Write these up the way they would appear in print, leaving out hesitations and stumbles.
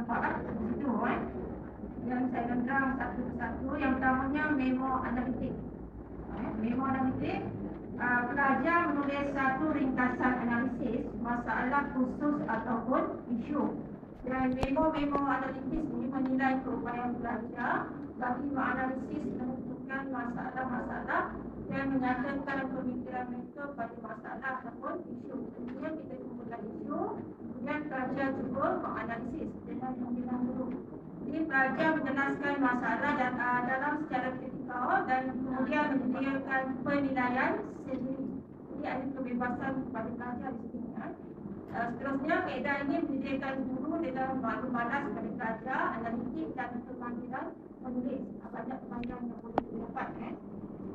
nampak lah di situ yang saya rendang satu persatu. Yang pertamanya memo analitik. Memo analitik, pelajar menulis satu ringkasan analisis masalah khusus ataupun isu. Dan memo analitis ini menilai keupayaan pelajar bagi menganalisis menentukan masalah-masalah dan menyatakan pemikiran mereka pada masalah ataupun isu. Kemudian kita kumpulkan isu, kemudian pelajar cuba menganalisis dengan pimpinan guru. Jadi pelajar menjelaskan masalah dan dalam secara kritikal dan kemudian menyediakan penilaian sendiri. Jadi ada kebebasan kepada pelajar di sini. Seterusnya, kaedah ini menyediakan guru dengan maklum malas kepada pelajar, analitik dan kemampuan menulis. Banyak kemampuan yang boleh didapat.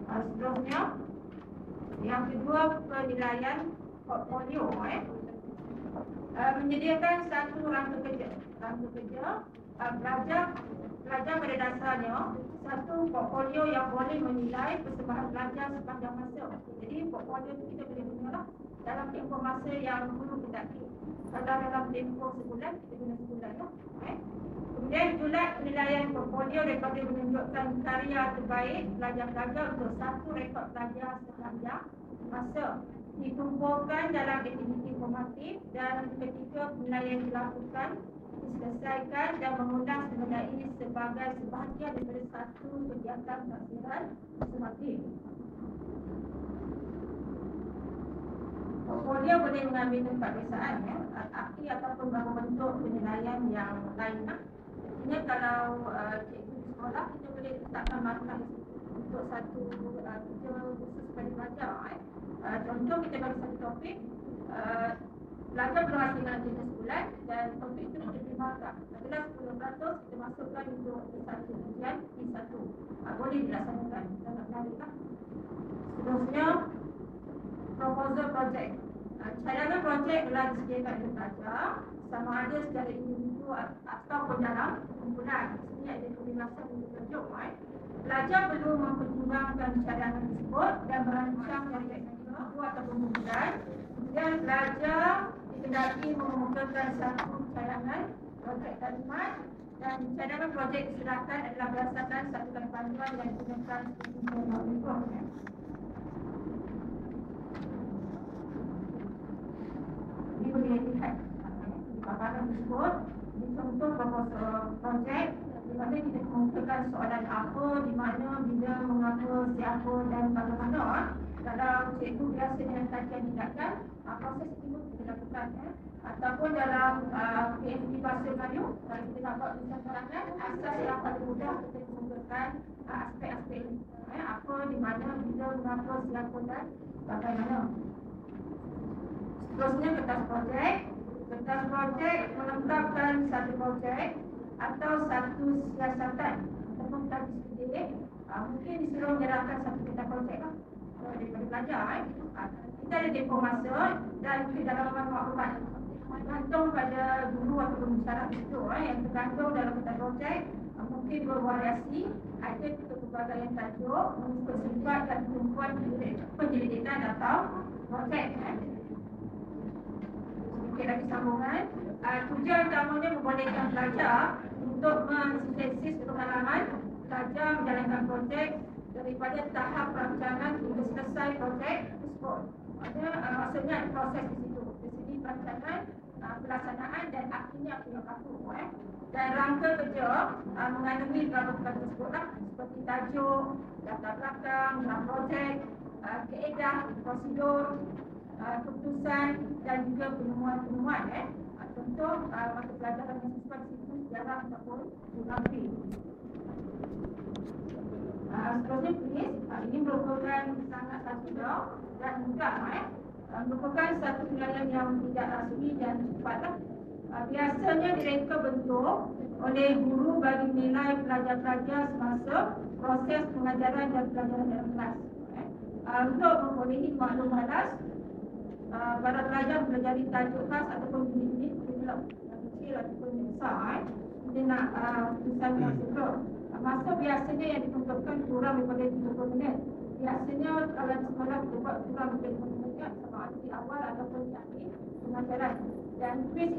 Seterusnya, yang kedua, penilaian portfolio. Menyediakan satu rangka kerja. Pelajar pada dasarnya satu portfolio yang boleh menilai persembahan pelajar sepanjang masa. Jadi portfolio itu kita boleh gunakan dalam tempoh masa yang guru kendaki. Kalau dalam tempoh sebulan, kita guna sebulan. Kemudian julat penilaian portfolio daripada menunjukkan karya terbaik pelajar-pelajar untuk satu rekod pelajar sepanjang masa. Dikumpulkan dalam aktiviti formatif dan ketika penilaian dilakukan, diselesaikan dan mengundang sebenarnya ini sebagai sebahagian daripada satu kegiatan pelaksanaan formatif. Portfolio boleh mengambil tempat desaan, akti ataupun beberapa bentuk penilaian yang lain. Artinya kalau cikgu di sekolah, kita boleh letakkan markah untuk satu kerja khusus pada pelajar. Contoh, kita bagi satu topik, pelajar perlu hasilkan kerja sebulan dan topik itu kita beri markah. Adalah 10% kita masukkan untuk satu ujian P1. Boleh dilaksanakan. Kita nak menariklah. Seterusnya, proposal projek. Cadangan projek telah disediakan oleh pelajar sama ada secara individu ataupun dalam kumpulan. Ini ada kebebasan untuk tunjuk. Pelajar perlu mempertimbangkan cadangan tersebut dan merancang projek individu ataupun kumpulan. Kemudian pelajar dikendaki mengemukakan satu cadangan projek kalimat dan cadangan projek diserahkan adalah berdasarkan satu panduan yang digunakan untuk ini boleh lihat di paparan tersebut. Ini contoh proposal projek di mana kita mengumpulkan soalan apa, di mana, bila, mengapa, siapa dan bagaimana. Kalau cikgu biasa dengan kajian tindakan, proses itu kita lakukan. Ataupun dalam PMT bahasa Melayu, kalau kita nak buat tulisan karangan, asas yang paling mudah kita mengumpulkan aspek-aspek ini. Apa, di mana, bila, mengapa, siapa dan bagaimana. Seterusnya, kertas projek. Kertas projek melengkapkan satu projek atau satu siasatan ataupun tadi sedikit. Mungkin disuruh menyerahkan satu kertas projek lah daripada pelajar. Kita ada tempoh masa dan kedalaman maklumat. Tergantung pada guru ataupun syarat itu yang tergantung dalam kertas projek. Mungkin bervariasi. Ada pelbagai tajuk, kesimpulan dan tumpuan penyelidikan atau projek. Sedikit lagi sambungan. Tujuan utamanya membolehkan pelajar untuk mensintesis pengalaman pelajar menjalankan projek daripada tahap perancangan hingga selesai projek tersebut. Maksudnya proses di situ. Dari segi perancangan, pelaksanaan dan akhirnya apa yang berlaku. Dan rangka kerja mengandungi beberapa perkara tersebutlah seperti tajuk, latar belakang, dalam projek, kaedah, prosedur, keputusan dan juga penemuan-penemuan. Contoh mata pelajaran yang siswa di situ sejarah ataupun geografi. Seterusnya tulis. Ini merupakan sangat satu dan mudah. Merupakan satu penilaian yang tidak rasmi dan cepatlah. Biasanya direka bentuk oleh guru bagi menilai pelajar-pelajar semasa proses pengajaran dan pelajaran dalam kelas. Untuk membolehi maklum malas, para pelajar mempelajari tajuk khas ataupun unit-unit kurikulum yang kecil ataupun yang besar. Dia nak tulisan yang sebelum. Masa biasanya yang ditentukan kurang daripada 30 minit. Biasanya kalau di sekolah kita buat kurang daripada 30 minit sama ada di awal ataupun di akhir pengajaran. Dan kuis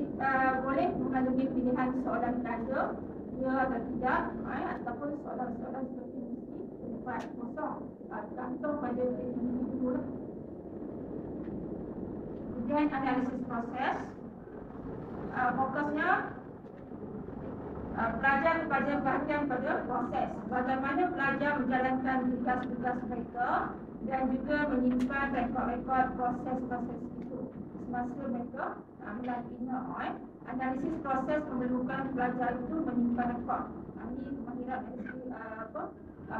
boleh mengandungi pilihan soalan tanda, ya atau tidak, ataupun soalan-soalan seperti mesti tempat kosong, tergantung pada individu lah. Kemudian analisis proses, fokusnya pelajar kepada bahagian pada proses, bagaimana pelajar menjalankan tugas-tugas mereka dan juga menyimpan rekod-rekod proses-proses itu semasa mereka melalui analisis proses memerlukan pelajar itu menyimpan rekod. Ini kemahiran dari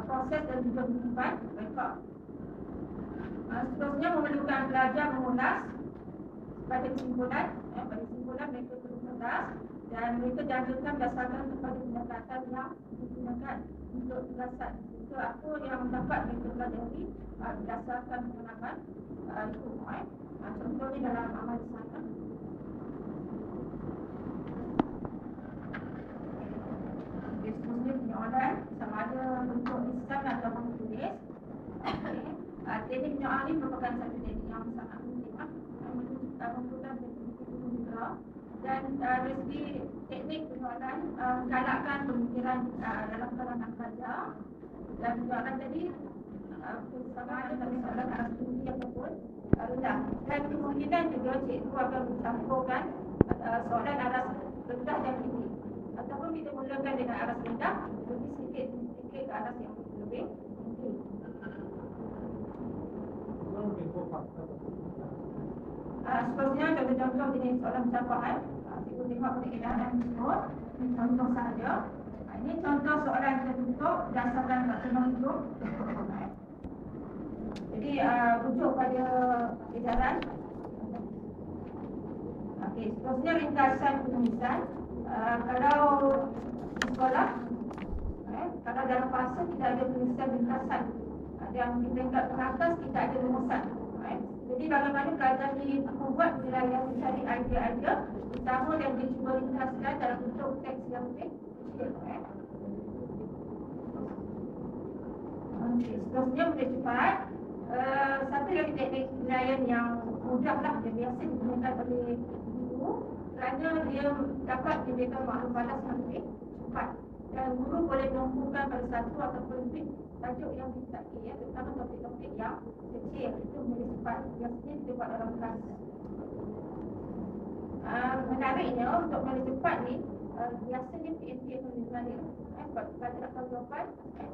proses dan juga menyimpan rekod. Seterusnya memerlukan pelajar mengulas pada kesimpulan, mereka perlu mengulas dan mereka dianjurkan berdasarkan kepada pendekatan yang digunakan untuk tugasan. Itu apa yang dapat mereka pelajari berdasarkan pengalaman itu. Contohnya dalam amal sana. Seterusnya penyoalan sama ada bentuk lisan ataupun tulis. Teknik penyoalan ini merupakan satu teknik yang sangat penting. Menggunakan teknik juga. Dan dari segi teknik penyoalan menggalakkan pemikiran dalam kalangan pelajar. Dan penyoalan tadi sama ada soalan arah tinggi ataupun rendah. Dan kemungkinan juga cikgu akan mencampurkan soalan arah rendah dan tinggi. Ataupun kita mulakan dengan arah rendah, lebih sedikit ke arah yang lebih tinggi. Seterusnya contoh-contoh jenis soalan pencapaian. Cikgu tengok penegahan tersebut. Ini contoh sahaja. Ini contoh soalan tertutup berdasarkan taksonomi hidup. Jadi rujuk pada edaran. Okey, seterusnya ringkasan penulisan. Kalau di sekolah, kalau dalam fasa tidak ada penulisan ringkasan. Dan di peringkat teratas kita ada rumusan. Jadi bagaimana pelajar ni membuat penilaian, mencari idea-idea utama dan dia cuba ringkaskan dalam bentuk teks yang lebih kecil. Seterusnya boleh cepat. Satu lagi teknik penilaian yang mudah lah yang biasa digunakan oleh guru kerana dia dapat menyediakan maklum balas yang lebih cepat. Dan guru boleh mengumpulkan pada satu ataupun lebih tajuk yang ditaki, terutama topik-topik yang kecil. Itu boleh cepat. Biasanya kita buat dalam kelas. Menariknya untuk boleh cepat ni, biasanya PMP yang lebih menarik. Sebab pelajar nak tahu jawapan,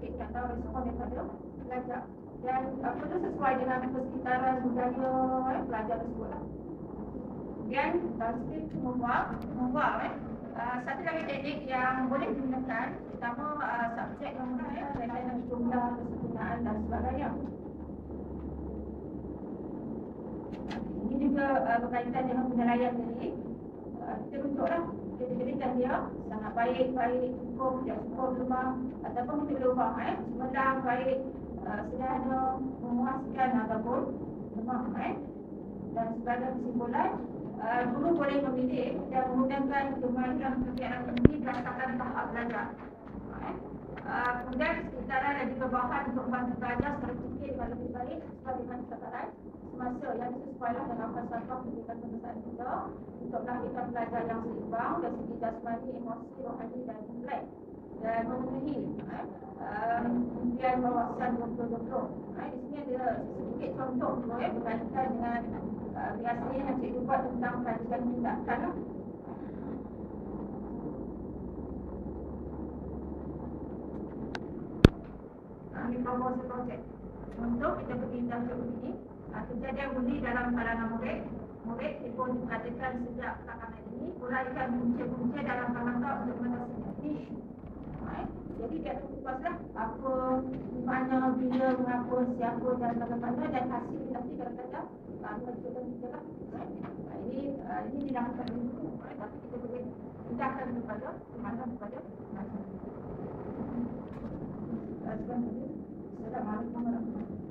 cikgu nak tahu respon daripada pelajar. Dan perlu sesuai dengan persekitaran budaya pelajar tersebut lah. Dan transkrip membuat satu lagi teknik yang boleh digunakan, terutama subjek yang berkaitan dengan jumlah, kesempurnaan dan sebagainya. Ini juga berkaitan dengan penilaian tadi. Kita rujuklah, kita jadikan dia sangat baik, cukup, tidak cukup, lemah, ataupun kita boleh ubah semedang, baik, sederhana, memuaskan ataupun lemah. Dan sebagai kesimpulan, guru boleh memilih dan menggunakan kemahiran pekerjaan ini berdasarkan tahap belajar. Kemudian sekitaran dan juga bahan untuk membantu pelajar secara fikir dengan lebih baik sesuai dengan sekitaran semasa yang disesuaikan dalam falsafah pendidikan pembesaan kita untuk melahirkan pelajar yang seimbang dari segi jasmani, emosi, rohani dan intelek dan memenuhi impian wawasan 2020. Di sini ada sedikit contoh berkaitan dengan biasanya yang cikgu buat tentang kajian tindakan. Ini promosi projek. Untuk kita beri tajuk ini, kejadian buli dalam kalangan murid. Murid pun diperhatikan sejak belakangan ini, uraikan punca-punca dalam rangka untuk mengatasi isu. Jadi dia ada kuaslah apa, mana, bila, mengapa, siapa dan bagaimana dan hasil nanti kadang-kadang menunjukkan kita lah. Ini dilakukan dulu, tapi kita boleh pindahkan kepada mana kepada mana. Assalamualaikum warahmatullahi wabarakatuh.